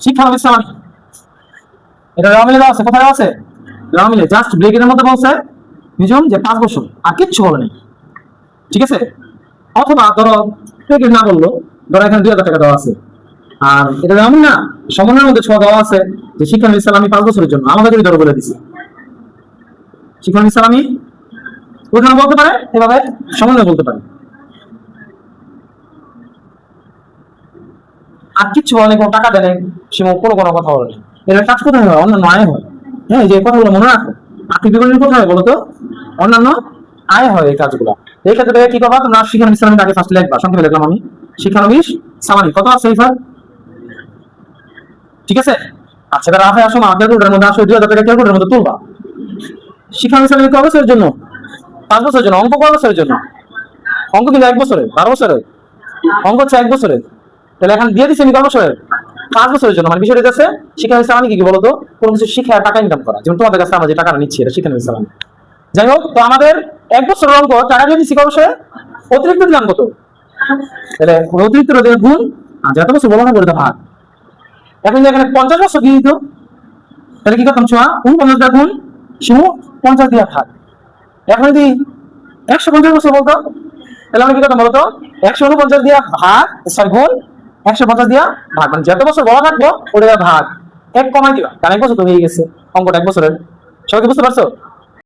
শিক্ষানবিশ সালামি, এটা রামিলে দেওয়া আছে, কোথায় আছে রামিলে, জাস্ট ব্রেকের মধ্যে বলছে নিজম যে 5 বছর, আর কিচ্ছু বলেনি, ঠিক আছে। অথবা ধরো ব্রেকেট না বললো, ধরো এখানে 2000 টাকা দেওয়া আছে, আর এটা রামিল না, সমন্বয়ের মধ্যে ছোঁয়া দেওয়া আছে যে শিক্ষানবিশ সালামি 5 বছরের জন্য, আমাদের ধরো বলে দিছি শিক্ষানবিশ সালামি, ওখানে বলতে পারে এভাবে, সমন্বয় বলতে পারে, আর কিচ্ছু বলেনি, কোনো টাকা দেয় সে কোনো কোনো কথা বলেনি। এর কাজ কোথায় হয়? অন্যান্য আয় হয়। হ্যাঁ, যে কথাগুলো মনে রাখো, আর্থিক বিবরণী কোথায় হয় বলো তো? অন্যান্য আয় হয় এই কাজগুলো। এই ক্ষেত্রে কি করবা তোমরা? শিক্ষানবিশ সালামি আগে ফার্স্ট লিখবা, সংক্ষেপে লিখলাম আমি শিক্ষানবিশ সালামি, কত আছে এইবার, ঠিক আছে। আচ্ছা, এবার রাফে আসো, আমার ক্যালকুলেটারের মধ্যে আসো, 2000 টাকা ক্যালকুলেটারের মধ্যে তুলবা। শিক্ষানবিশ সালামি কয় বছরের জন্য? 5 বছরের জন্য। অঙ্ক কয় বছরের জন্য? অঙ্ক কিন্তু 1 বছরের, 12 বছরের অঙ্ক হচ্ছে 1 বছরের, তাহলে এখন দিয়ে দিচ্ছি আমি কয় বছরের? 5 বছরের জন্য। মানে বিষয়টা আছে শিক্ষানবিশ সালামি কি বলতো? কোনো কিছু শিখে টাকা ইনকাম করা, যেমন তোমাদের কাছে আমরা যে টাকাটা নিচ্ছি এটা শিক্ষানবিশ সালামি। যাই হোক, তো আমাদের 1 বছরের অঙ্ক টাকা দিয়ে দিচ্ছি কয় বছরে? অতিরিক্ত দিলাম কত? তাহলে অতিরিক্ত গুণ, আর যত বছর বলা না করে ভাগ। এখন এখানে 50 বছর দিয়ে দিত, তাহলে কি করতাম? ছোঁয়া 49 গুণ 50 দিয়ে ভাগ। এখন যদি 150 বছর বলতো, তাহলে আমরা কি করতাম বলতো? 149 দিয়া ভাগ, সরি গুণ 150 দিয়া ভাগ, মানে যত বছর বলা থাকবো ওটা ভাগ 1 কমাই দিবা, কারণ 1 বছর তো হয়ে গেছে, অঙ্কটা 1 বছরের। সবাই বুঝতে পারছো?